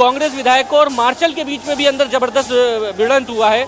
कांग्रेस विधायकों और मार्शल के बीच में भी अंदर जबरदस्त भिड़ंत हुआ है,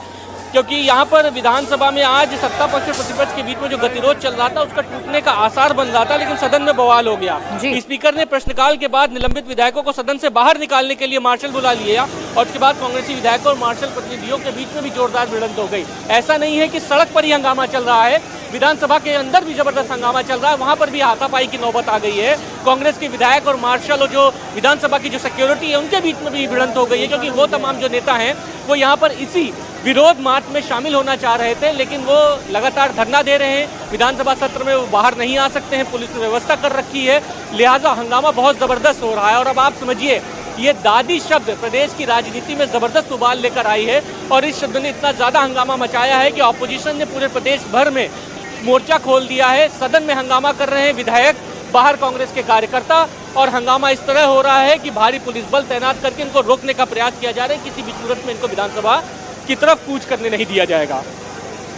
क्योंकि यहाँ पर विधानसभा में आज सत्ता पक्ष और प्रतिपक्ष के बीच में जो गतिरोध चल रहा था उसका टूटने का आसार बन रहा था, लेकिन सदन में बवाल हो गया। स्पीकर ने प्रश्नकाल के बाद निलंबित विधायकों को सदन से बाहर निकालने के लिए मार्शल बुला लिया और उसके बाद कांग्रेसी विधायकों और मार्शल प्रतिनिधियों के बीच में भी जोरदार भिड़ंत हो गई। ऐसा नहीं है कि सड़क पर ही हंगामा चल रहा है, विधानसभा के अंदर भी जबरदस्त हंगामा चल रहा है, वहां पर भी हाथापाई की नौबत आ गई है। कांग्रेस के विधायक और मार्शल और जो विधानसभा की जो सिक्योरिटी है उनके बीच में भी भिड़ंत हो गई है, क्योंकि वो तमाम जो नेता हैं वो यहाँ पर इसी विरोध मार्च में शामिल होना चाह रहे थे, लेकिन वो लगातार धरना दे रहे हैं। विधानसभा सत्र में वो बाहर नहीं आ सकते हैं, पुलिस ने व्यवस्था कर रखी है, लिहाजा हंगामा बहुत जबरदस्त हो रहा है। और अब आप समझिए, ये दादी शब्द प्रदेश की राजनीति में जबरदस्त उबाल लेकर आई है और इस शब्द ने इतना ज्यादा हंगामा मचाया है कि ऑपोजिशन ने पूरे प्रदेश भर में मोर्चा खोल दिया है। सदन में हंगामा कर रहे हैं विधायक, बाहर कांग्रेस के कार्यकर्ता, और हंगामा इस तरह हो रहा है कि भारी पुलिस बल तैनात करके इनको रोकने का प्रयास किया जा रहा है। किसी भी सूरत में इनको विधानसभा की तरफ कूच करने नहीं दिया जाएगा।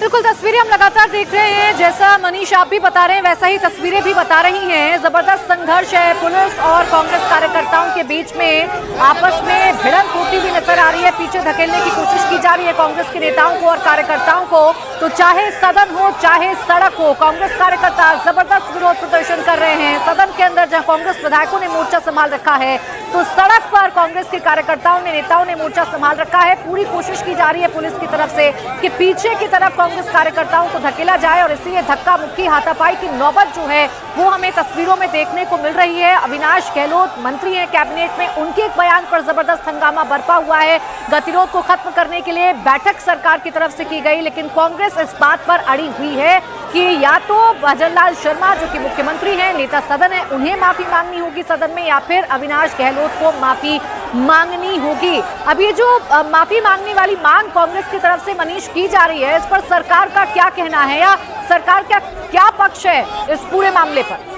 बिल्कुल, तस्वीरें हम लगातार देख रहे हैं, जैसा मनीष आप भी बता रहे हैं वैसा ही तस्वीरें भी बता रही हैं। जबरदस्त संघर्ष है, पुलिस और कांग्रेस कार्यकर्ताओं के बीच में आपस में भिड़ंत होती हुई नजर आ रही है। पीछे धकेलने की कोशिश की जा रही है कांग्रेस के नेताओं को और कार्यकर्ताओं को। तो चाहे सदन हो चाहे सड़क हो, कांग्रेस कार्यकर्ता जबरदस्त विरोध प्रदर्शन कर रहे हैं। सदन के अंदर जहां कांग्रेस विधायकों ने मोर्चा संभाल रखा है, तो सड़क पर कांग्रेस के कार्यकर्ताओं ने, नेताओं ने मोर्चा संभाल रखा है। पूरी कोशिश की जा रही है पुलिस की तरफ से कि पीछे की तरफ कांग्रेस कार्यकर्ताओं को धकेला जाए और इसलिए धक्का मुक्की, हाथापाई की नौबत जो है वो हमें तस्वीरों में देखने को मिल रही है। अविनाश गहलोत मंत्री हैं कैबिनेट में, उनके एक बयान पर जबरदस्त हंगामा बरपा हुआ है। गतिरोध को खत्म करने के लिए बैठक सरकार की तरफ से की गई, लेकिन कांग्रेस इस बात पर अड़ी हुई है कि या तो भजनलाल शर्मा जो कि मुख्यमंत्री हैं, नेता सदन है, उन्हें माफी मांगनी होगी सदन में, या फिर अविनाश गहलोत को माफी मांगनी होगी। अब ये जो माफी मांगने वाली मांग कांग्रेस की तरफ से मनीष की जा रही है, इस पर सरकार का क्या कहना है या सरकार का क्या पक्ष है इस पूरे मामले पर?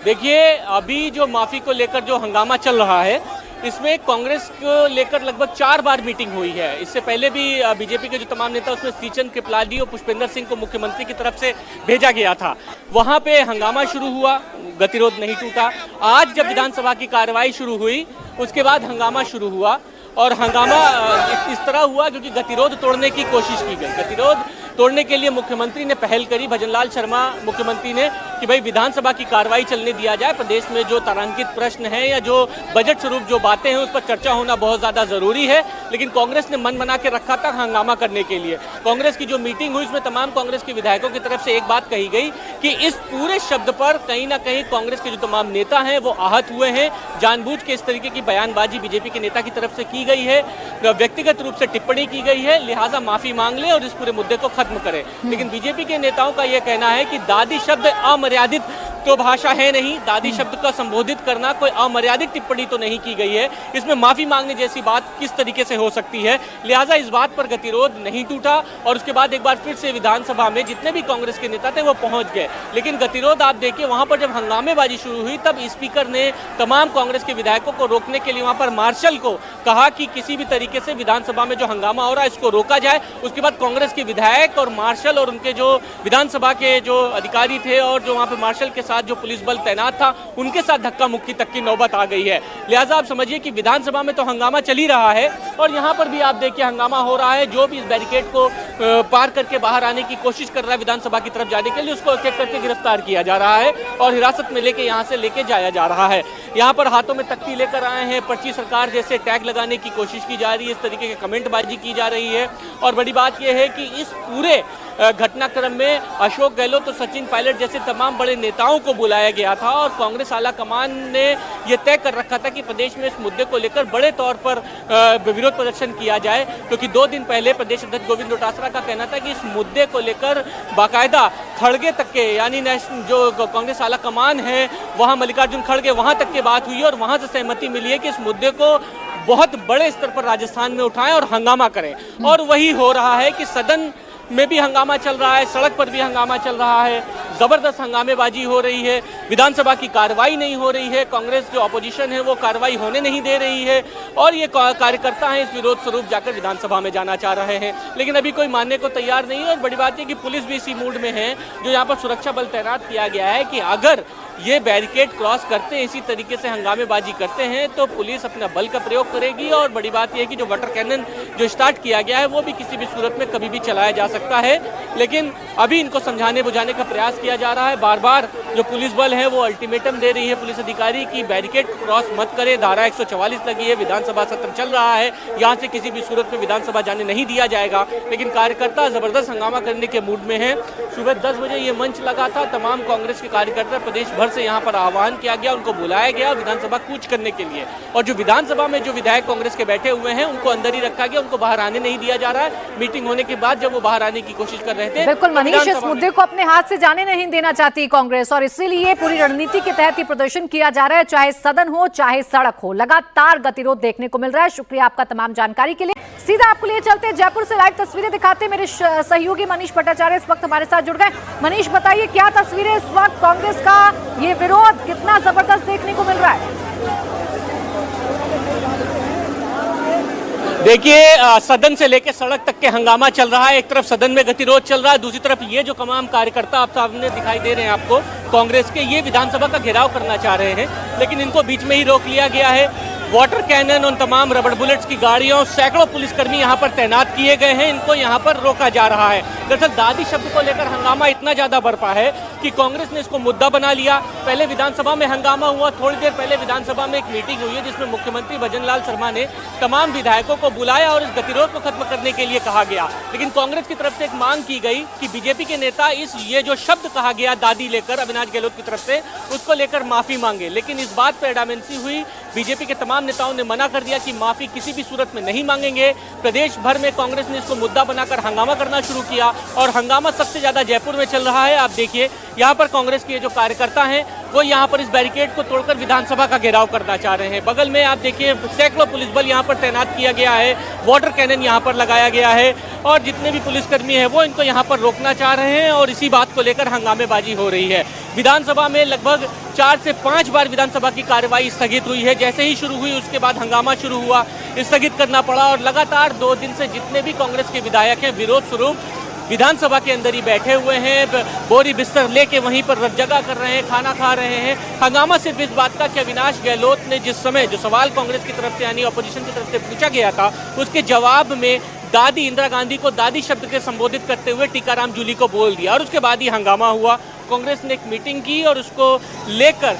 देखिए, अभी जो माफी को लेकर जो हंगामा चल रहा है, इसमें कांग्रेस को लेकर लगभग 4 बार मीटिंग हुई है। इससे पहले भी बीजेपी के जो तमाम नेता, उसमें श्रीचंद कृपलानी और पुष्पेंद्र सिंह को मुख्यमंत्री की तरफ से भेजा गया था। वहां पे हंगामा शुरू हुआ, गतिरोध नहीं टूटा। आज जब विधानसभा की कार्रवाई शुरू हुई, उसके बाद हंगामा शुरू हुआ और हंगामा इस तरह हुआ क्योंकि गतिरोध तोड़ने की कोशिश की गई। गतिरोध तोड़ने के लिए मुख्यमंत्री ने पहल करी, भजनलाल शर्मा मुख्यमंत्री ने, कि भाई विधानसभा की कार्रवाई चलने दिया जाए। प्रदेश में जो तारांकित प्रश्न हैं या जो बजट स्वरूप जो बातें हैं उस पर चर्चा होना बहुत ज़्यादा ज़रूरी है, लेकिन कांग्रेस ने मन बना के रखा था हंगामा करने के लिए। कांग्रेस की जो मीटिंग हुई उसमें तमाम कांग्रेस के विधायकों की तरफ से एक बात कही गई कि इस पूरे शब्द पर कहीं ना कहीं कांग्रेस के जो तमाम नेता हैं वो आहत हुए हैं। जानबूझ के इस तरीके की बयानबाजी बीजेपी के नेता की तरफ से की गई है, व्यक्तिगत रूप से टिप्पणी की गई है, लिहाजा माफी मांग ले और इस पूरे मुद्दे को खत्म करें। लेकिन बीजेपी के नेताओं का यह कहना है कि दादी शब्द अमर्यादित तो भाषा है नहीं, दादी शब्द का संबोधित करना कोई अमर्यादित टिप्पणी तो नहीं की गई है, इसमें माफी मांगने जैसी बात किस तरीके से हो सकती है। लिहाजा इस बात पर गतिरोध नहीं टूटा और उसके बाद एक बार फिर से विधानसभा में जितने भी कांग्रेस के नेता थे वो पहुंच गए। लेकिन गतिरोध आप देखिए, वहां पर जब हंगामेबाजी शुरू हुई तब स्पीकर ने तमाम कांग्रेस के विधायकों को रोकने के लिए वहां पर मार्शल को कहा कि किसी भी तरीके से विधानसभा में जो हंगामा हो रहा है इसको रोका जाए। उसके बाद कांग्रेस के विधायक और मार्शल और उनके जो विधानसभा के जो अधिकारी थे और जो वहां पर मार्शल के साथ जो पुलिस बल तैनात था, उनके साथ धक्का मुक्की तक की नौबत आ गई है। लिहाजा आप समझिए कि विधानसभा में तो हंगामा चल ही रहा है और यहाँ पर भी आप देखिए हंगामा हो रहा है। जो भी इस बैरिकेड को पार करके बाहर आने की कोशिश कर रहा है विधानसभा की तरफ जाने के लिए, उसको एक एक करके गिरफ्तार किया जा रहा है और हिरासत में लेके यहाँ से लेके जाया जा रहा है। यहाँ पर हाथों में तख्ती लेकर आए हैं, पर्ची सरकार जैसे टैग लगाने की कोशिश की जा रही है, इस तरीके की कमेंटबाजी की जा रही है। और बड़ी बात यह है कि इस पूरे घटनाक्रम में अशोक गहलोत और सचिन पायलट जैसे तमाम बड़े नेताओं को बुलाया गया था और कांग्रेस आला कमान ने यह तय कर रखा था कि प्रदेश में इस मुद्दे को लेकर बड़े तौर पर विरोध प्रदर्शन किया जाए, क्योंकि 2 दिन पहले प्रदेश अध्यक्ष गोविंद डोटासरा का कहना था कि इस मुद्दे को लेकर बाकायदा खड़गे तक के, यानी जो कांग्रेस आला कमान है वहाँ मल्लिकार्जुन खड़गे, वहाँ तक की बात हुई और वहाँ से सहमति मिली है कि इस मुद्दे को बहुत बड़े स्तर पर राजस्थान में उठाएं और हंगामा करें। और वही हो रहा है कि सदन में भी हंगामा चल रहा है, सड़क पर भी हंगामा चल रहा है, जबरदस्त हंगामेबाजी हो रही है, विधानसभा की कार्रवाई नहीं हो रही है, कांग्रेस जो अपोजिशन है वो कार्रवाई होने नहीं दे रही है और ये कार्यकर्ता हैं इस विरोध स्वरूप जाकर विधानसभा में जाना चाह रहे हैं, लेकिन अभी कोई मानने को तैयार नहीं है। और बड़ी बात है कि पुलिस भी इसी मूड में है, जो यहाँ पर सुरक्षा बल तैनात किया गया है कि अगर ये बैरिकेड क्रॉस करते हैं, इसी तरीके से हंगामेबाजी करते हैं तो पुलिस अपना बल का प्रयोग करेगी। और बड़ी बात यह है कि जो वाटर कैनन जो स्टार्ट किया गया है वो भी किसी भी सूरत में कभी भी चलाया जा सकता है, लेकिन अभी इनको समझाने बुझाने का प्रयास किया जा रहा है। बार बार जो पुलिस बल है वो अल्टीमेटम दे रही है पुलिस अधिकारी की बैरिकेड क्रॉस मत करे। धारा 144 लगी है, विधानसभा सत्र चल रहा है, यहाँ से किसी भी सूरत में विधानसभा जाने नहीं दिया जाएगा। लेकिन कार्यकर्ता जबरदस्त हंगामा करने के मूड में है। सुबह 10 बजे ये मंच लगा था, तमाम कांग्रेस के कार्यकर्ता प्रदेश भर से यहाँ पर आह्वान किया गया, उनको बुलाया गया विधानसभा कूच करने के लिए। और जो विधानसभा में जो विधायक कांग्रेस के बैठे हुए हैं उनको अंदर ही रखा गया, उनको बाहर आने नहीं दिया जा रहा है। मीटिंग होने के बाद जब वो बाहर आने की कोशिश कर रहे थे, बिल्कुल मनीष, इस मुद्दे को अपने हाथ से जाने नहीं देना चाहती कांग्रेस और इसीलिए पूरी रणनीति के तहत ही प्रदर्शन किया जा रहा है, चाहे सदन हो चाहे सड़क हो। लगातार गतिरोध देखने को मिल रहा है। शुक्रिया आपका तमाम जानकारी के लिए। सीधा आपको लिए चलते जयपुर से लाइव तस्वीरें दिखाते मेरे सहयोगी मनीष भट्टाचार्य इस वक्त हमारे साथ जुड़ गए। मनीष, बताइए क्या तस्वीरें इस वक्त, कांग्रेस का ये विरोध कितना जबरदस्त देखने को मिल रहा है? देखिए, सदन से लेकर सड़क तक के हंगामा चल रहा है। एक तरफ सदन में गतिरोध चल रहा है, दूसरी तरफ ये जो तमाम कार्यकर्ता आप सामने दिखाई दे रहे हैं आपको कांग्रेस के, ये विधानसभा का घेराव करना चाह रहे हैं, लेकिन इनको बीच में ही रोक लिया गया है। वाटर कैनन और तमाम रबड़ बुलेट्स की गाड़ियों, सैकड़ों पुलिसकर्मी यहाँ पर तैनात किए गए हैं, इनको यहाँ पर रोका जा रहा है। दरअसल दादी शब्द को लेकर हंगामा इतना ज्यादा बरपा है कि कांग्रेस ने इसको मुद्दा बना लिया। पहले विधानसभा में हंगामा हुआ, थोड़ी देर पहले विधानसभा में एक मीटिंग हुई है जिसमें मुख्यमंत्री भजनलाल शर्मा ने तमाम विधायकों को बुलाया और इस गतिरोध को खत्म करने के लिए कहा गया। लेकिन कांग्रेस की तरफ से एक मांग की गई कि बीजेपी के नेता ये जो शब्द कहा गया दादी लेकर अविनाश गहलोत की तरफ से, उसको लेकर माफी मांगे। लेकिन इस बात पर एडामेंसी हुई, बीजेपी के तमाम नेताओं ने मना कर दिया कि माफी किसी भी सूरत में नहीं मांगेंगे। प्रदेश भर में कांग्रेस ने इसको मुद्दा बनाकर हंगामा करना शुरू किया और हंगामा सबसे ज्यादा जयपुर में चल रहा है। आप देखिए, यहाँ पर कांग्रेस के जो कार्यकर्ता हैं वो यहाँ पर इस बैरिकेड को तोड़कर विधानसभा का घेराव करना चाह रहे हैं। बगल में आप देखिए सैकड़ों पुलिस बल यहाँ पर तैनात किया गया है, वाटर कैनन यहाँ पर लगाया गया है और जितने भी पुलिसकर्मी हैं वो इनको यहाँ पर रोकना चाह रहे हैं और इसी बात को लेकर हंगामेबाजी हो रही है। विधानसभा में लगभग 4 से 5 बार विधानसभा की कार्यवाही स्थगित हुई है। जैसे ही शुरू हुई उसके बाद हंगामा शुरू हुआ, स्थगित करना पड़ा और लगातार 2 दिन से जितने भी कांग्रेस के विधायक हैं विरोध स्वरूप विधानसभा के अंदर ही बैठे हुए हैं, बोरी बिस्तर लेके वहीं पर जगह कर रहे हैं, खाना खा रहे हैं। हंगामा सिर्फ इस बात का कि अविनाश गहलोत ने जिस समय जो सवाल कांग्रेस की तरफ से यानी अपोजिशन की तरफ से पूछा गया था, उसके जवाब में दादी इंदिरा गांधी को दादी शब्द के संबोधित करते हुए टीकाराम जूली को बोल दिया और उसके बाद ही हंगामा हुआ। कांग्रेस ने एक मीटिंग की और उसको लेकर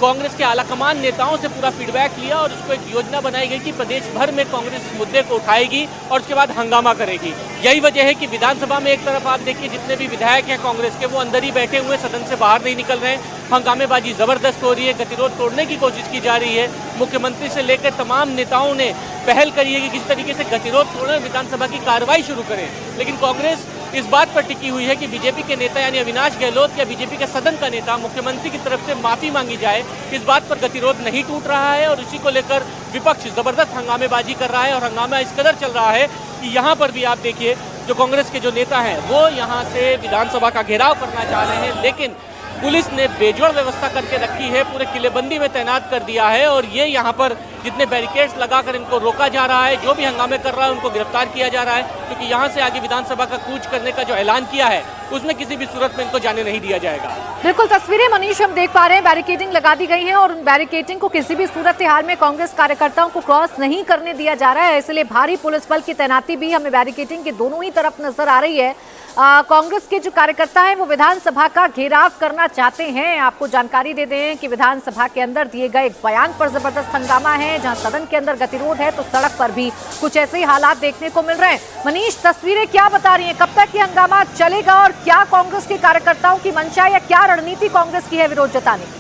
कांग्रेस के आलाकमान नेताओं से पूरा फीडबैक लिया और उसको एक योजना बनाई गई कि प्रदेश भर में कांग्रेस इस मुद्दे को उठाएगी और उसके बाद हंगामा करेगी। यही वजह है कि विधानसभा में एक तरफ आप देखिए जितने भी विधायक हैं कांग्रेस के वो अंदर ही बैठे हुए, सदन से बाहर नहीं निकल रहे हैं। हंगामेबाजी जबरदस्त हो रही है, गतिरोध तोड़ने की कोशिश की जा रही है। मुख्यमंत्री से लेकर तमाम नेताओं ने पहल करी है कि किस तरीके से गतिरोध तोड़े, विधानसभा की कार्रवाई शुरू करें। लेकिन कांग्रेस इस बात पर टिकी हुई है कि बीजेपी के नेता यानी अविनाश गहलोत या बीजेपी के सदन का नेता मुख्यमंत्री की तरफ से माफी मांगी जाए। इस बात पर गतिरोध नहीं टूट रहा है और इसी को लेकर विपक्ष जबरदस्त हंगामेबाजी कर रहा है और हंगामा इस कदर चल रहा है कि यहाँ पर भी आप देखिए जो कांग्रेस के जो नेता हैं वो यहाँ से विधानसभा का घेराव करना चाह रहे हैं, लेकिन पुलिस ने बेजोड़ व्यवस्था करके रखी है, पूरे किलेबंदी में तैनात कर दिया है और ये यहाँ पर जितने बैरिकेड्स लगाकर इनको रोका जा रहा है, जो भी हंगामे कर रहा है उनको गिरफ्तार किया जा रहा है, क्योंकि यहाँ से आगे विधानसभा का कूच करने का जो ऐलान किया है उसमें किसी भी सूरत में इनको जाने नहीं दिया जाएगा। बिल्कुल तस्वीरें मनीष हम देख पा रहे हैं, बैरिकेडिंग लगा दी गई है और उन बैरिकेडिंग को किसी भी सूरत हाल में कांग्रेस कार्यकर्ताओं को क्रॉस नहीं करने दिया जा रहा है, इसलिए भारी पुलिस बल की तैनाती भी हमें बैरिकेडिंग के दोनों ही तरफ नजर आ रही है। कांग्रेस के जो कार्यकर्ता हैं वो विधानसभा का घेराव करना चाहते हैं। आपको जानकारी दे दें कि विधानसभा के अंदर दिए गए एक बयान पर जबरदस्त हंगामा है, जहां सदन के अंदर गतिरोध है तो सड़क पर भी कुछ ऐसे ही हालात देखने को मिल रहे हैं। मनीष, तस्वीरें क्या बता रही हैं, कब तक ये हंगामा चलेगा और क्या कांग्रेस के कार्यकर्ताओं की मंशा या क्या रणनीति कांग्रेस की है विरोध जताने की?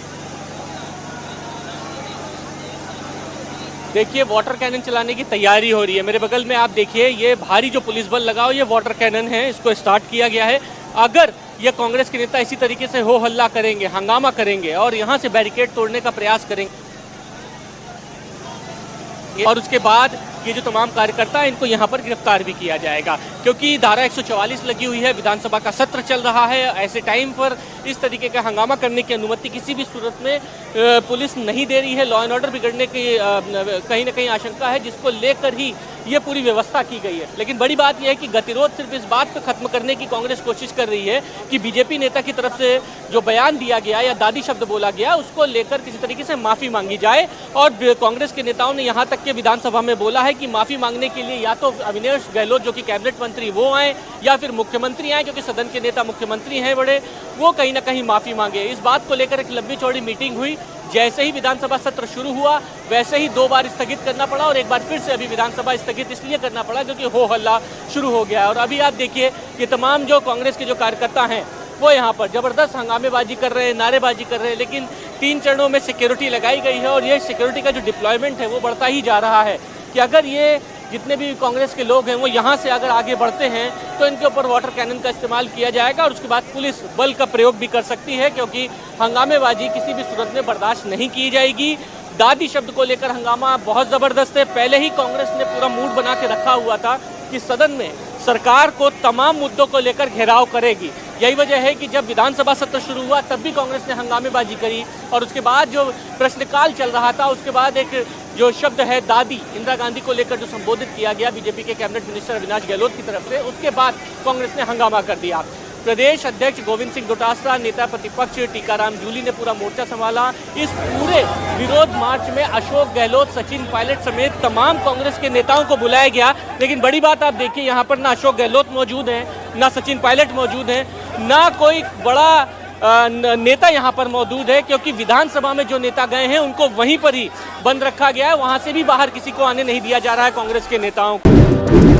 देखिए वाटर कैनन चलाने की तैयारी हो रही है। मेरे बगल में आप देखिए ये भारी जो पुलिस बल लगाओ, ये वाटर कैनन है, इसको स्टार्ट किया गया है। अगर ये कांग्रेस के नेता इसी तरीके से हो हल्ला करेंगे, हंगामा करेंगे और यहाँ से बैरिकेड तोड़ने का प्रयास करेंगे और उसके बाद ये जो तमाम कार्यकर्ता हैं इनको यहाँ पर गिरफ्तार भी किया जाएगा, क्योंकि धारा 144 लगी हुई है, विधानसभा का सत्र चल रहा है। ऐसे टाइम पर इस तरीके का हंगामा करने की अनुमति किसी भी सूरत में पुलिस नहीं दे रही है। लॉ एंड ऑर्डर बिगड़ने की कहीं ना कहीं आशंका है, जिसको लेकर ही ये पूरी व्यवस्था की गई है। लेकिन बड़ी बात यह है कि गतिरोध सिर्फ इस बात को खत्म करने की कांग्रेस कोशिश कर रही है कि बीजेपी नेता की तरफ से जो बयान दिया गया या दादी शब्द बोला गया उसको लेकर किसी तरीके से माफी मांगी जाए। और कांग्रेस के नेताओं ने यहाँ तक के विधानसभा में बोला है कि माफी मांगने के लिए या तो अविनाश गहलोत जो कि कैबिनेट मंत्री वो आए या फिर मुख्यमंत्री आए, क्योंकि सदन के नेता मुख्यमंत्री हैं बड़े, वो कहीं ना कहीं माफी मांगे। इस बात को लेकर एक लंबी चौड़ी मीटिंग हुई। जैसे ही विधानसभा सत्र शुरू हुआ वैसे ही 2 बार स्थगित करना पड़ा और एक बार फिर से अभी विधानसभा स्थगित इसलिए करना पड़ा क्योंकि हो हल्ला शुरू हो गया है। और अभी आप देखिए कि तमाम जो कांग्रेस के जो कार्यकर्ता हैं वो यहाँ पर जबरदस्त हंगामेबाजी कर रहे हैं, नारेबाजी कर रहे हैं, लेकिन 3 चरणों में सिक्योरिटी लगाई गई है और ये सिक्योरिटी का जो डिप्लॉयमेंट है वो बढ़ता ही जा रहा है कि अगर ये जितने भी कांग्रेस के लोग हैं वो यहाँ से अगर आगे बढ़ते हैं तो इनके ऊपर वाटर कैनन का इस्तेमाल किया जाएगा और उसके बाद पुलिस बल का प्रयोग भी कर सकती है, क्योंकि हंगामेबाजी किसी भी सूरत में बर्दाश्त नहीं की जाएगी। दादी शब्द को लेकर हंगामा बहुत ज़बरदस्त है। पहले ही कांग्रेस ने पूरा मूड बना के रखा हुआ था कि सदन में सरकार को तमाम मुद्दों को लेकर घेराव करेगी। यही वजह है कि जब विधानसभा सत्र शुरू हुआ तब भी कांग्रेस ने हंगामेबाजी करी और उसके बाद जो प्रश्नकाल चल रहा था उसके बाद एक जो शब्द है दादी इंदिरा गांधी को लेकर जो संबोधित किया गया बीजेपी के कैबिनेट मिनिस्टर अविनाश गहलोत की तरफ से, उसके बाद कांग्रेस ने हंगामा कर दिया। प्रदेश अध्यक्ष गोविंद सिंह डोटासरा, नेता प्रतिपक्ष टीकाराम जूली ने पूरा मोर्चा संभाला। इस पूरे विरोध मार्च में अशोक गहलोत, सचिन पायलट समेत तमाम कांग्रेस के नेताओं को बुलाया गया। लेकिन बड़ी बात आप देखिए यहाँ पर ना अशोक गहलोत मौजूद हैं, ना सचिन पायलट मौजूद हैं, ना कोई बड़ा नेता यहाँ पर मौजूद है, क्योंकि विधानसभा में जो नेता गए हैं उनको वहीं पर ही बंद रखा गया है। वहाँ से भी बाहर किसी को आने नहीं दिया जा रहा है कांग्रेस के नेताओं को।